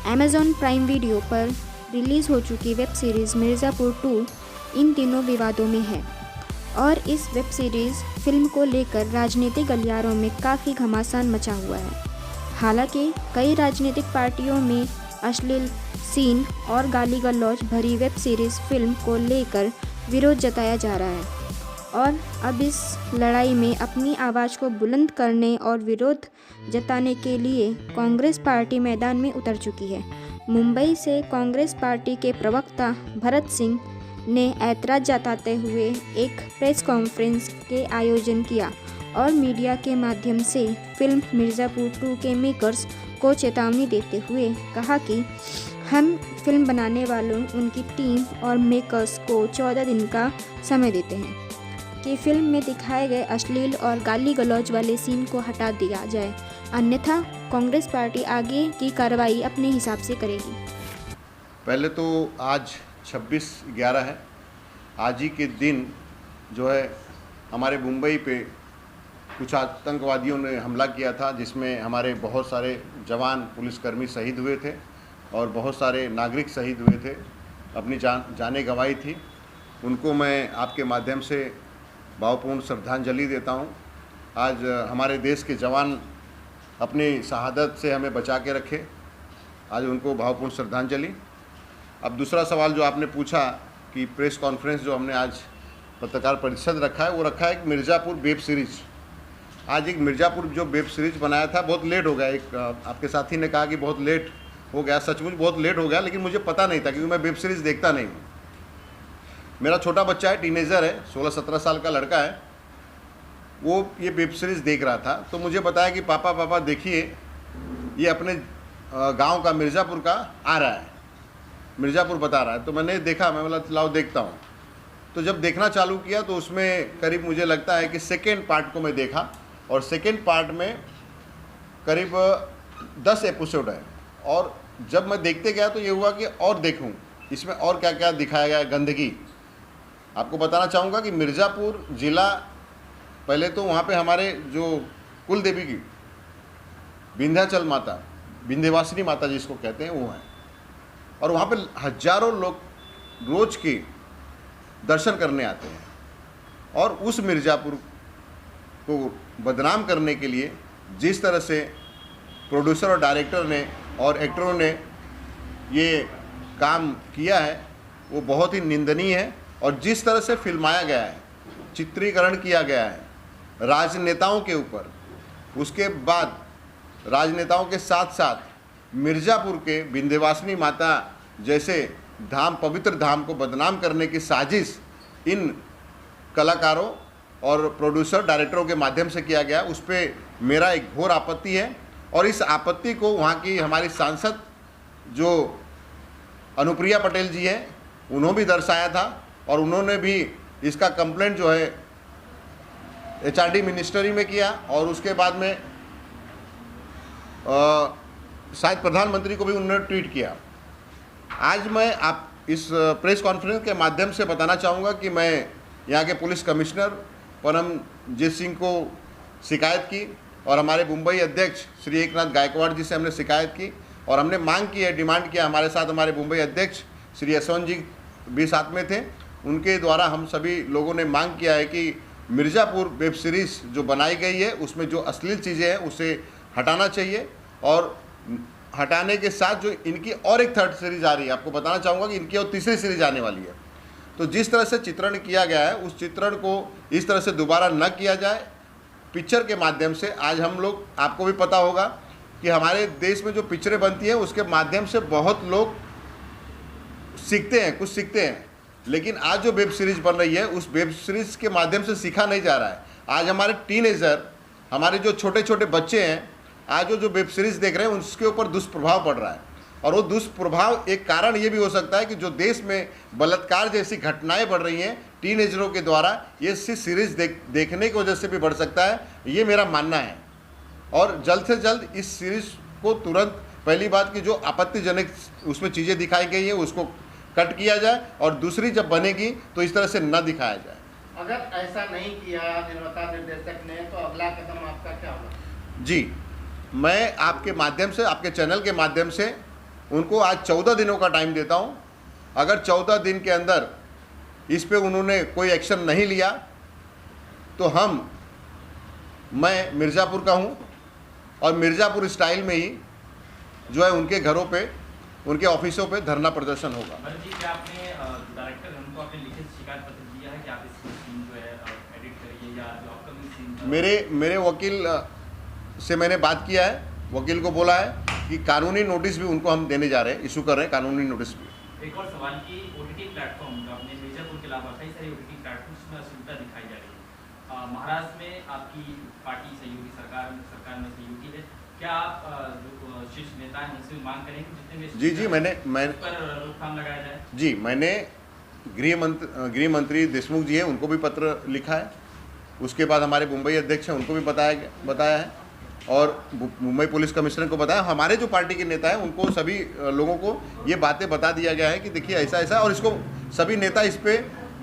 Amazon prime video पर release हो चुकी वेब सीरीज़ मिर्ज़ापुर 2 इन दिनों विवादों में है और इस वेब सीरीज़ फिल्म को लेकर राजनीतिक गलियारों में काफ़ी घमासान मचा हुआ है। हालांकि कई राजनीतिक पार्टियों में अश्लील सीन और गाली गलौज भरी वेब सीरीज़ फिल्म को लेकर विरोध जताया जा रहा है और अब इस लड़ाई में अपनी आवाज़ को बुलंद करने और विरोध जताने के लिए कांग्रेस पार्टी मैदान में उतर चुकी है। मुंबई से कांग्रेस पार्टी के प्रवक्ता भरत सिंह ने ऐतराज़ जताते हुए एक प्रेस कॉन्फ्रेंस के आयोजन किया और मीडिया के माध्यम से फिल्म मिर्ज़ापुर 2 के मेकर्स को चेतावनी देते हुए कहा कि हम फिल्म बनाने वालों, उनकी टीम और मेकर्स को 14 दिन का समय देते हैं कि फिल्म में दिखाए गए अश्लील और गाली गलौज वाले सीन को हटा दिया जाए, अन्यथा कांग्रेस पार्टी आगे की कार्रवाई अपने हिसाब से करेगी। पहले तो आज 26/11 है। आज ही के दिन जो है हमारे मुंबई पे कुछ आतंकवादियों ने हमला किया था, जिसमें हमारे बहुत सारे जवान पुलिसकर्मी शहीद हुए थे और बहुत सारे नागरिक शहीद हुए थे, अपनी जानें गंवाई थी। उनको मैं आपके माध्यम से भावपूर्ण श्रद्धांजलि देता हूं। आज हमारे देश के जवान अपनी शहादत से हमें बचा के रखे, आज उनको भावपूर्ण श्रद्धांजलि। अब दूसरा सवाल जो आपने पूछा कि प्रेस कॉन्फ्रेंस जो हमने आज पत्रकार परिषद रखा है, वो रखा है एक मिर्ज़ापुर वेब सीरीज़। आज एक मिर्ज़ापुर जो वेब सीरीज़ बनाया था, बहुत लेट हो गया। एक आपके साथी ने कहा कि बहुत लेट हो गया, सचमुच बहुत लेट हो गया, लेकिन मुझे पता नहीं था क्योंकि मैं वेब सीरीज़ देखता नहीं हूँ। मेरा छोटा बच्चा है, टीनेजर है, 16-17 साल का लड़का है, वो ये वेब सीरीज़ देख रहा था, तो मुझे बताया कि पापा देखिए, ये अपने गांव का मिर्ज़ापुर का आ रहा है, मिर्ज़ापुर बता रहा है। तो मैंने देखा, मैं बोला लाओ देखता हूँ। तो जब देखना चालू किया तो उसमें करीब मुझे लगता है कि सेकेंड पार्ट को मैं देखा और सेकेंड पार्ट में करीब 10 एपिसोड है। और जब मैं देखते गया तो ये हुआ कि और देखूँ इसमें और क्या क्या दिखाया गया है। गंदगी, आपको बताना चाहूँगा कि मिर्ज़ापुर ज़िला, पहले तो वहाँ पे हमारे जो कुल देवी की विंध्याचल माता, विंध्यवासिनी माता जिसको कहते हैं, वो हैं और वहाँ पे हजारों लोग रोज के दर्शन करने आते हैं। और उस मिर्ज़ापुर को बदनाम करने के लिए जिस तरह से प्रोड्यूसर और डायरेक्टर ने और एक्टरों ने ये काम किया है, वो बहुत ही निंदनीय है। और जिस तरह से फिल्माया गया है, चित्रीकरण किया गया है राजनेताओं के ऊपर, उसके बाद राजनेताओं के साथ साथ मिर्ज़ापुर के विंध्यवासिनी माता जैसे धाम, पवित्र धाम को बदनाम करने की साजिश इन कलाकारों और प्रोड्यूसर डायरेक्टरों के माध्यम से किया गया, उस पर मेरा एक घोर आपत्ति है। और इस आपत्ति को वहाँ की हमारी सांसद जो अनुप्रिया पटेल जी हैं, उन्होंने भी दर्शाया था और उन्होंने भी इसका कंप्लेंट जो है HRD मिनिस्ट्री में किया और उसके बाद में शायद प्रधानमंत्री को भी उन्होंने ट्वीट किया। आज मैं आप इस प्रेस कॉन्फ्रेंस के माध्यम से बताना चाहूँगा कि मैं यहाँ के पुलिस कमिश्नर परमजीत सिंह को शिकायत की और हमारे मुंबई अध्यक्ष श्री एकनाथ गायकवाड़ जी से हमने शिकायत की और हमने मांग की है, डिमांड किया। हमारे साथ हमारे मुंबई अध्यक्ष श्री यशवंत जी भी साथ में थे, उनके द्वारा हम सभी लोगों ने मांग किया है कि मिर्ज़ापुर वेब सीरीज़ जो बनाई गई है उसमें जो अश्लील चीज़ें हैं उसे हटाना चाहिए। और हटाने के साथ जो इनकी और एक थर्ड सीरीज़ आ रही है, आपको बताना चाहूँगा कि इनकी और तीसरी सीरीज़ आने वाली है। तो जिस तरह से चित्रण किया गया है, उस चित्रण को इस तरह से दोबारा न किया जाए। पिक्चर के माध्यम से आज हम लोग, आपको भी पता होगा कि हमारे देश में जो पिक्चरें बनती हैं उसके माध्यम से बहुत लोग सीखते हैं, कुछ सीखते हैं, लेकिन आज जो वेब सीरीज़ बन रही है उस वेब सीरीज़ के माध्यम से सीखा नहीं जा रहा है। आज हमारे टीनेजर, हमारे जो छोटे छोटे बच्चे हैं, आज जो वेब सीरीज़ देख रहे हैं उसके ऊपर दुष्प्रभाव पड़ रहा है। और वो दुष्प्रभाव एक कारण ये भी हो सकता है कि जो देश में बलात्कार जैसी घटनाएं बढ़ रही हैं टीनेजरों के द्वारा, ये सीरीज़ देखने की वजह से भी बढ़ सकता है, ये मेरा मानना है। और जल्द से जल्द इस सीरीज़ को तुरंत, पहली बात कि जो आपत्तिजनक उसमें चीज़ें दिखाई गई हैं उसको कट किया जाए और दूसरी जब बनेगी तो इस तरह से न दिखाया जाए। अगर ऐसा नहीं किया निर्माता निर्देशक ने तो अगला कदम आपका क्या होगा? जी, मैं आपके माध्यम से, आपके चैनल के माध्यम से उनको आज 14 दिनों का टाइम देता हूं। अगर 14 दिन के अंदर इस पे उन्होंने कोई एक्शन नहीं लिया तो मैं मिर्ज़ापुर का हूं और मिर्ज़ापुर स्टाइल में ही जो है उनके घरों पे, उनके ऑफिसों पे धरना प्रदर्शन होगा। भरत जी, क्या आपने डायरेक्टर हैं उनको आपने लिखित शिकायत पत्र दिया है कि आप इस सीन जो है एडिट करिए या जो अपकमिंग सीन? मेरे वकील से मैंने बात किया है, वकील को बोला है कि कानूनी नोटिस भी उनको हम देने जा रहे हैं, इशू कर रहे हैं कानूनी नोटिस भी। एक और सवाल की ओटीटी प्लेटफॉर्म जो आपने मिर्जापुर के अलावा कई सारे ओटीटी प्लेटफॉर्म्स में अश्लीलता दिखाई जा रही है। महाराष्ट्र में आपकी पार्टी सहयोगी सरकार में सहयोगी है, क्या आप जो शीर्ष नेता हैं उनसे मांग करेंगे जितने में जी मैं पर रोकथाम लगाया जाए? जी, मैंने गृह मंत्री देशमुख जी हैं उनको भी पत्र लिखा है। उसके बाद हमारे मुंबई अध्यक्ष हैं उनको भी बताया है और मुंबई पुलिस कमिश्नर को बताया। हमारे जो पार्टी के नेता हैं उनको, सभी लोगों को ये बातें बता दिया गया है कि देखिए ऐसा ऐसा, और इसको सभी नेता इस पे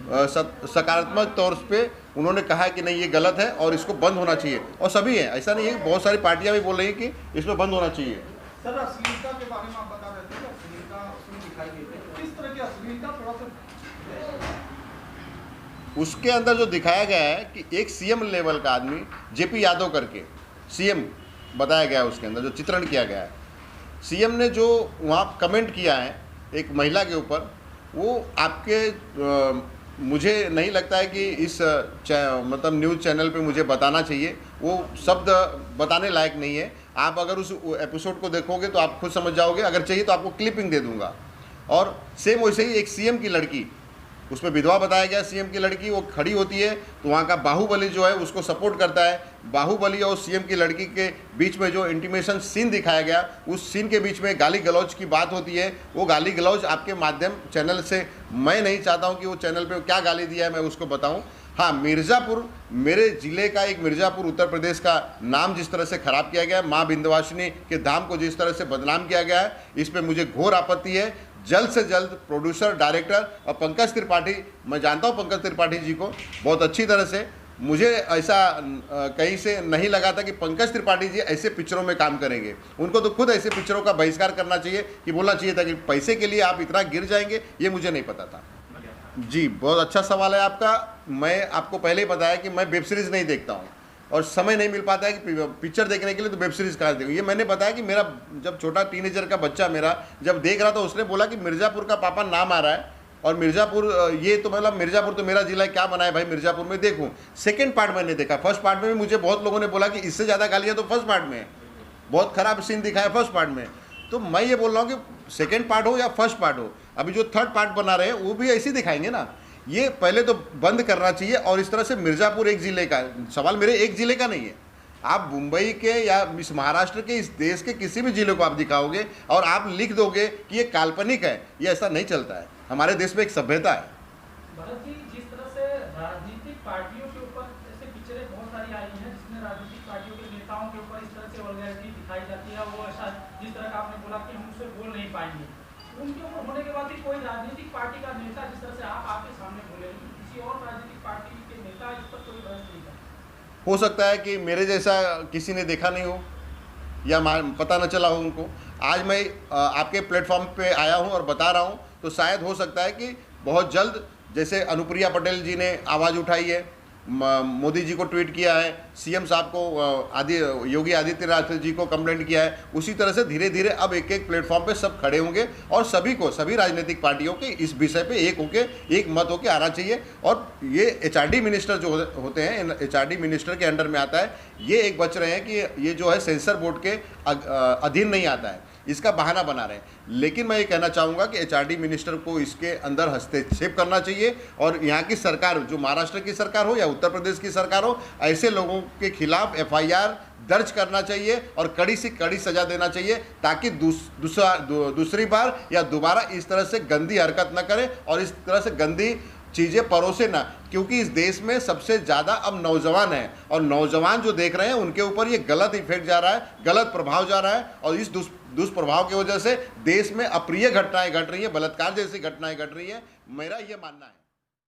सकारात्मक तौर पे उन्होंने कहा कि नहीं ये गलत है और इसको बंद होना चाहिए। और सभी हैं, ऐसा नहीं है, बहुत सारी पार्टियां भी बोल रही हैं कि इसमें बंद होना चाहिए। सर, अश्लीलता के बारे में आप बता रहे थे कि अश्लीलता उसमें दिखाई देती है, किस तरह की अश्लीलता, थोड़ा सा? उसके अंदर जो दिखाया गया है कि एक सीएम लेवल का आदमी जेपी यादव करके सीएम बताया गया है, उसके अंदर जो चित्रण किया गया है, सीएम ने जो वहाँ कमेंट किया है एक महिला के ऊपर, वो आपके मुझे नहीं लगता है कि इस मतलब न्यूज़ चैनल पे मुझे बताना चाहिए, वो शब्द बताने लायक नहीं है। आप अगर उस एपिसोड को देखोगे तो आप खुद समझ जाओगे, अगर चाहिए तो आपको क्लिपिंग दे दूंगा। और सेम वैसे ही एक सीएम की लड़की, उसमें विधवा बताया गया सीएम की लड़की, वो खड़ी होती है तो वहाँ का बाहुबली जो है उसको सपोर्ट करता है। बाहुबली और सीएम की लड़की के बीच में जो इंटीमेशन सीन दिखाया गया, उस सीन के बीच में गाली गलौज की बात होती है। वो गाली गलौज आपके माध्यम चैनल से, मैं नहीं चाहता हूँ कि वो चैनल पे क्या गाली दिया है मैं उसको बताऊँ। हाँ, मिर्ज़ापुर, मेरे ज़िले का एक मिर्ज़ापुर उत्तर प्रदेश का नाम जिस तरह से ख़राब किया गया है, माँ विंध्यवासिनी के धाम को जिस तरह से बदनाम किया गया है, इस पर मुझे घोर आपत्ति है। जल्द से जल्द प्रोड्यूसर, डायरेक्टर और पंकज त्रिपाठी, मैं जानता हूँ पंकज त्रिपाठी जी को बहुत अच्छी तरह से, मुझे ऐसा कहीं से नहीं लगा था कि पंकज त्रिपाठी जी ऐसे पिक्चरों में काम करेंगे। उनको तो खुद ऐसे पिक्चरों का बहिष्कार करना चाहिए, कि बोलना चाहिए था कि पैसे के लिए आप इतना गिर जाएंगे, ये मुझे नहीं पता था। जी, बहुत अच्छा सवाल है आपका। मैं आपको पहले ही बताया कि मैं वेब सीरीज़ नहीं देखता हूँ और समय नहीं मिल पाता है कि पिक्चर देखने के लिए, तो वेब सीरीज़ कहाँ देखूँ। ये मैंने बताया कि मेरा जब छोटा टीनेजर का बच्चा मेरा जब देख रहा था, उसने बोला कि मिर्ज़ापुर का पापा नाम आ रहा है और मिर्ज़ापुर, ये तो मतलब मिर्ज़ापुर तो मेरा जिला है, क्या बना है भाई मिर्ज़ापुर में, देखूँ। सेकंड पार्ट मैंने देखा, फर्स्ट पार्ट में भी मुझे बहुत लोगों ने बोला कि इससे ज़्यादा गालियाँ तो फर्स्ट पार्ट में है, बहुत ख़राब सीन दिखाया फर्स्ट पार्ट में। तो मैं ये बोल रहा हूँ कि सेकेंड पार्ट हो या फर्स्ट पार्ट हो, अभी जो थर्ड पार्ट बना रहे हैं वो भी ऐसे ही दिखाएंगे ना। ये पहले तो बंद करना चाहिए। और इस तरह से मिर्ज़ापुर एक ज़िले का सवाल, मेरे एक ज़िले का नहीं है, आप मुंबई के या इस महाराष्ट्र के, इस देश के किसी भी ज़िले को आप दिखाओगे और आप लिख दोगे कि ये काल्पनिक है, ये ऐसा नहीं चलता है। हमारे देश में एक सभ्यता है। भरत जी, जिस तरह से राजनीतिक पार्टियों के ऊपर ऐसे पिक्चरें बहुत सारी आई हैं जिसमें राजनीतिक पार्टियों के नेताओं के ऊपर इस तरह से वल्गैरिटी दिखाई जाती है, वो ऐसा जिस तरह का आपने बोला कि हम उससे बोल नहीं पाएंगे, उनके ऊपर होने के बाद भी कोई राजनीतिक पार्टी का नेता, जिस तरह से आप आपके सामने बोले, लेकिन किसी और राजनीतिक पार्टी के नेता इस पर कोई बहस नहीं करते। हो सकता है कि मेरे जैसा किसी ने देखा नहीं हो या पता न चला हो उनको। आज मैं आपके प्लेटफॉर्म पे आया हूँ और बता रहा हूँ, तो शायद हो सकता है कि बहुत जल्द, जैसे अनुप्रिया पटेल जी ने आवाज़ उठाई है, मोदी जी को ट्वीट किया है, सीएम साहब को योगी आदित्यनाथ जी को कंप्लेंट किया है, उसी तरह से धीरे धीरे अब एक एक प्लेटफॉर्म पे सब खड़े होंगे और सभी राजनीतिक पार्टियों के इस विषय पे एक मत होके आना चाहिए। और ये एचआरडी मिनिस्टर जो होते हैं, एचआरडी मिनिस्टर के अंडर में आता है, ये एक बच रहे हैं कि ये जो है सेंसर बोर्ड के अधीन नहीं आता है, इसका बहाना बना रहे हैं। लेकिन मैं ये कहना चाहूँगा कि एचआरडी मिनिस्टर को इसके अंदर हस्तक्षेप करना चाहिए और यहाँ की सरकार, जो महाराष्ट्र की सरकार हो या उत्तर प्रदेश की सरकार हो, ऐसे लोगों के खिलाफ एफआईआर दर्ज करना चाहिए और कड़ी से कड़ी सजा देना चाहिए, ताकि दूसरी बार या दोबारा इस तरह से गंदी हरकत न करें और इस तरह से गंदी चीज़ें परोसे ना, क्योंकि इस देश में सबसे ज़्यादा अब नौजवान हैं और नौजवान जो देख रहे हैं उनके ऊपर ये गलत इफेक्ट जा रहा है, गलत प्रभाव जा रहा है और इस दुष्प्रभाव की वजह से देश में अप्रिय घटनाएं घट रही हैं, बलात्कार जैसी घटनाएं घट रही हैं। मेरा ये मानना है।